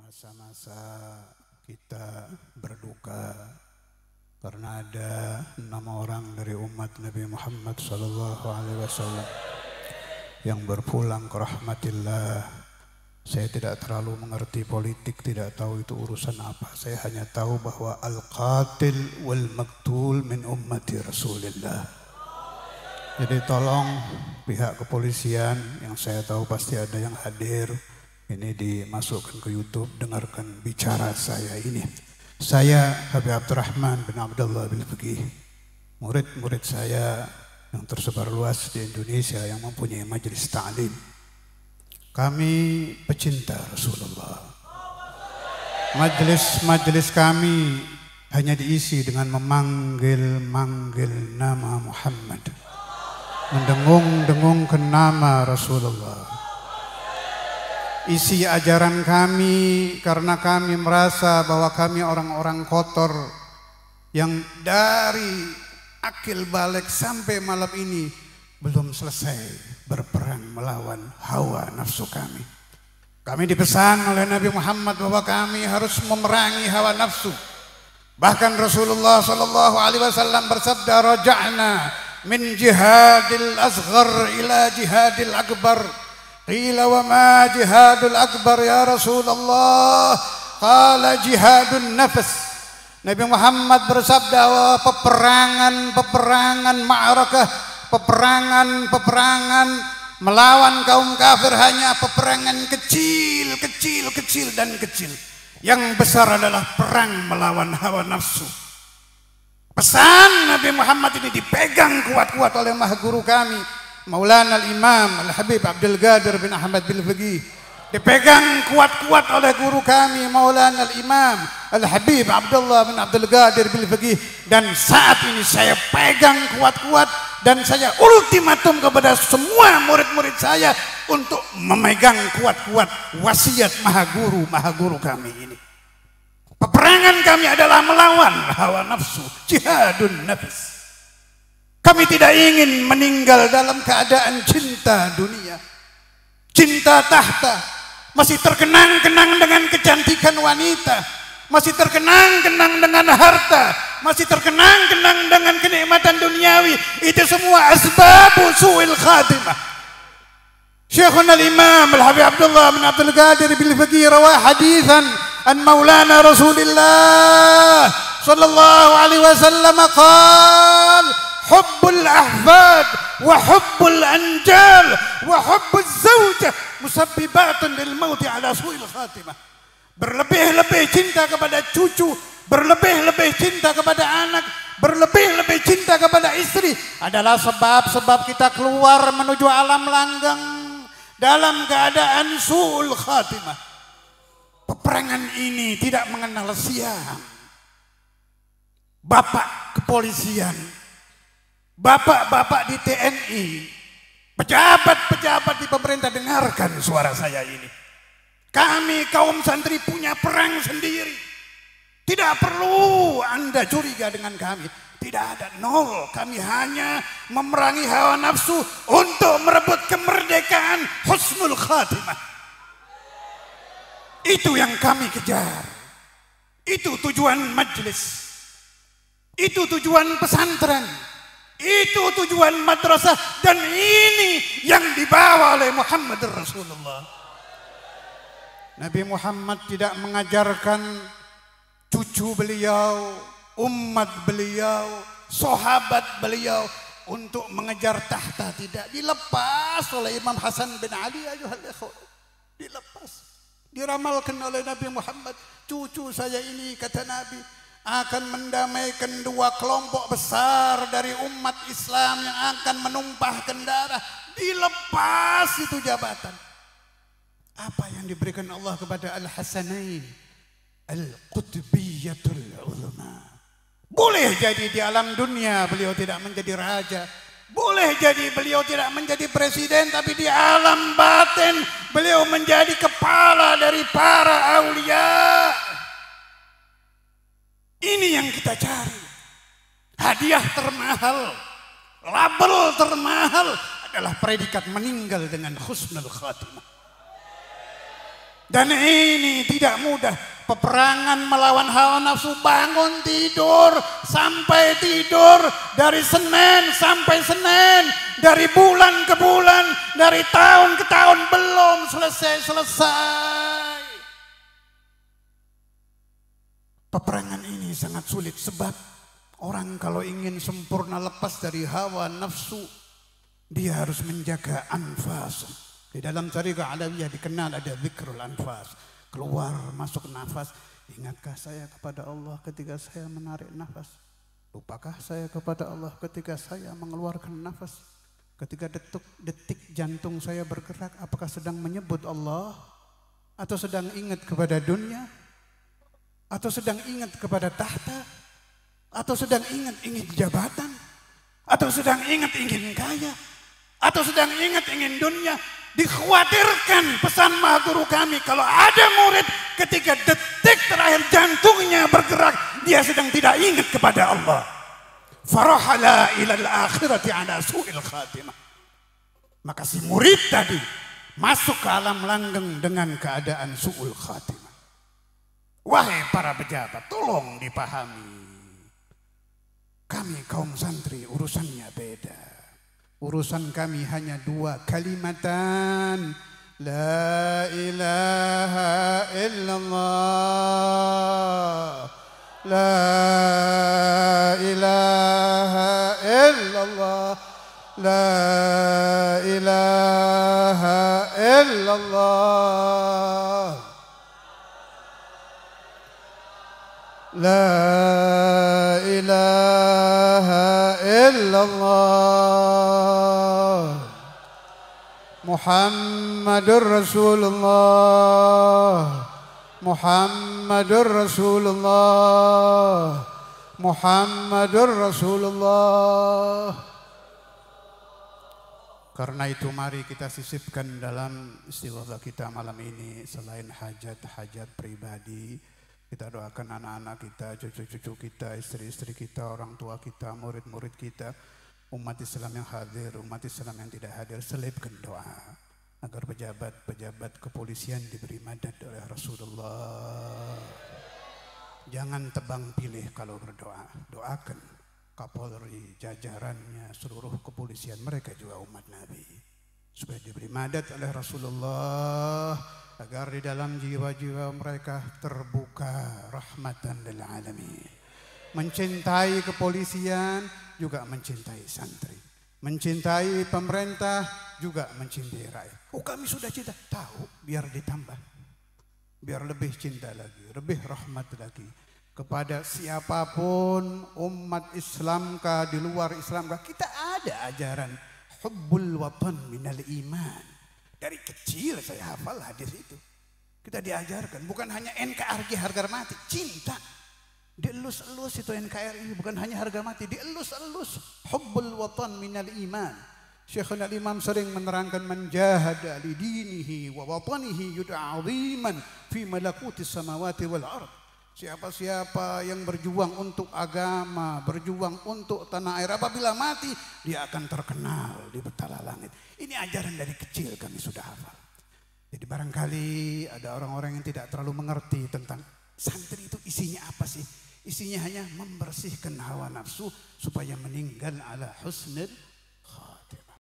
masa-masa kita berduka karena ada 6 orang dari umat Nabi Muhammad SAW yang berpulang ke rahmatillah. Saya tidak terlalu mengerti politik, tidak tahu itu urusan apa. Saya hanya tahu bahwa al-qatil wal maktul min ummati Rasulillah. Jadi tolong pihak kepolisian, yang saya tahu pasti ada yang hadir, ini dimasukkan ke YouTube, dengarkan bicara saya ini. Saya Habib Abdurrahman bin Abdullah bin Faqih, murid-murid saya yang tersebar luas di Indonesia yang mempunyai majelis ta'lim. Kami pecinta Rasulullah. Majelis kami hanya diisi dengan memanggil-manggil nama Muhammad, mendengung-dengungkan nama Rasulullah. Isi ajaran kami karena kami merasa bahwa kami orang-orang kotor yang dari akil balik sampai malam ini belum selesai berperang melawan hawa nafsu kami. Kami dipesan oleh Nabi Muhammad bahwa kami harus memerangi hawa nafsu. Bahkan Rasulullah SAW bersabda, raja'na min jihadil asghar ila jihadil akbar. Qila wa ma jihadul akbar ya Rasulullah? Qala jihadun nafas. Nabi Muhammad bersabda, peperangan ma'arakah, peperangan melawan kaum kafir hanya peperangan kecil dan kecil. Yang besar adalah perang melawan hawa nafsu. Pesan Nabi Muhammad ini dipegang kuat-kuat oleh mahguru kami, Maulana al-Imam Al-Habib Abdul Qadir bin Ahmad bin Faqih. Dipegang kuat-kuat oleh guru kami Maulana al-Imam Al-Habib Abdullah bin Abdul Qadir bin Faqih. Dan saat ini saya pegang kuat-kuat dan saya ultimatum kepada semua murid-murid saya untuk memegang kuat-kuat wasiat mahaguru kami ini. Peperangan kami adalah melawan hawa nafsu, jihadun nafs. Kami tidak ingin meninggal dalam keadaan cinta dunia, cinta tahta, masih terkenang-kenang dengan kecantikan wanita, masih terkenang-kenang dengan harta, masih terkenang-kenang dengan kenikmatan duniawi. Itu semua asbabu su'il khatimah. Syekhuna al-Imam Al-Habib Abdullah bin Abdul Qadir bin Faqih rawah hadithan an Maulana Rasulillah sallallahu alaihi wasallam qala hubbul ahfad wa hubbul anjal wa hubbul zawjah musabbibatun lil mauti ala su'il khatimah. Berlebih-lebih cinta kepada cucu, berlebih-lebih cinta kepada anak, berlebih-lebih cinta kepada istri adalah sebab-sebab kita keluar menuju alam langgang dalam keadaan su'ul khatimah. Peperangan ini tidak mengenal siang. Bapak kepolisian, bapak-bapak di TNI, pejabat-pejabat di pemerintah, dengarkan suara saya ini. Kami kaum santri punya perang sendiri. Tidak perlu Anda curiga dengan kami. Tidak ada, nol. Kami hanya memerangi hawa nafsu untuk merebut kemerdekaan husnul khatimah. Itu yang kami kejar. Itu tujuan majelis. Itu tujuan pesantren. Itu tujuan madrasah. Dan ini yang dibawa oleh Muhammad Rasulullah. Nabi Muhammad tidak mengajarkan cucu beliau, umat beliau, sahabat beliau untuk mengejar tahta. Tidak, dilepas oleh Imam Hasan bin Ali ayuhal ikhwan. Dilepas. Diramalkan oleh Nabi Muhammad, cucu saya ini kata Nabi akan mendamaikan 2 kelompok besar dari umat Islam yang akan menumpahkan darah. Dilepas itu jabatan. Apa yang diberikan Allah kepada Al-Hasanain? Al-Qutbiyatul Ulama. Boleh jadi di alam dunia beliau tidak menjadi raja, boleh jadi beliau tidak menjadi presiden, tapi di alam batin beliau menjadi kepala dari para aulia. Ini yang kita cari. Hadiah termahal, label termahal adalah predikat meninggal dengan husnul khatimah. Dan ini tidak mudah. Peperangan melawan hawa nafsu, bangun tidur sampai tidur, dari Senin sampai Senin, dari bulan ke bulan, dari tahun ke tahun, belum selesai-selesai. Peperangan ini sangat sulit sebab orang kalau ingin sempurna lepas dari hawa nafsu, dia harus menjaga anfas. Di dalam Thariqah Alawiyah dikenal ada zikrul anfas, keluar masuk nafas. Ingatkah saya kepada Allah ketika saya menarik nafas? Lupakah saya kepada Allah ketika saya mengeluarkan nafas? Ketika detik jantung saya bergerak, apakah sedang menyebut Allah? Atau sedang ingat kepada dunia? Atau sedang ingat kepada tahta? Atau sedang ingat ingin jabatan? Atau sedang ingat ingin kaya? Atau sedang ingat ingin dunia? Dikhawatirkan pesan Maha Guru kami, kalau ada murid ketika detik terakhir jantungnya bergerak, dia sedang tidak ingat kepada Allah. Farahala ilal akhirati ala su'il khatimah. Maka si murid tadi masuk ke alam langgeng dengan keadaan su'ul khatimah. Wahai para pejabat, tolong dipahami. Kami kaum santri urusannya beda. Urusan kami hanya dua kalimatan. La ilaha illallah. La ilaha illallah. La ilaha illallah. La ilaha illallah. Muhammadur Rasulullah. Muhammadur Rasulullah. Muhammadur Rasulullah. Karena itu mari kita sisipkan dalam istighatsah kita malam ini, selain hajat-hajat pribadi, kita doakan anak-anak kita, cucu-cucu kita, istri-istri kita, orang tua kita, murid-murid kita, umat Islam yang hadir, umat Islam yang tidak hadir, selipkan doa agar pejabat-pejabat kepolisian diberi madad oleh Rasulullah. Jangan tebang pilih kalau berdoa, doakan Kapolri, jajarannya, seluruh kepolisian, mereka juga umat Nabi, supaya diberi madad oleh Rasulullah, agar di dalam jiwa-jiwa mereka terbuka rahmatan lil alamin. Mencintai kepolisian juga mencintai santri, mencintai pemerintah juga mencintai rakyat. Oh, kami sudah cinta, tahu, biar ditambah, biar lebih cinta lagi, lebih rahmat lagi kepada siapapun, umat Islamkah, di luar Islamkah. Kita ada ajaran hubbul watan minal iman. Dari kecil saya hafal hadis itu. Kita diajarkan bukan hanya NKRI harga mati, cinta. Dielus-elus itu NKRI, bukan hanya harga mati, dielus-elus. Hubbul watan minal iman. Syekhul Imam sering menerangkan, man jahada li dinihi wa watanihi yud'a 'aziman fi malakutis samawati wal ard. Siapa-siapa yang berjuang untuk agama, berjuang untuk tanah air, apabila mati dia akan terkenal di petala langit. Ini ajaran dari kecil kami sudah hafal. Jadi barangkali ada orang-orang yang tidak terlalu mengerti tentang santri itu isinya apa sih? Isinya hanya membersihkan hawa nafsu supaya meninggal ala husnul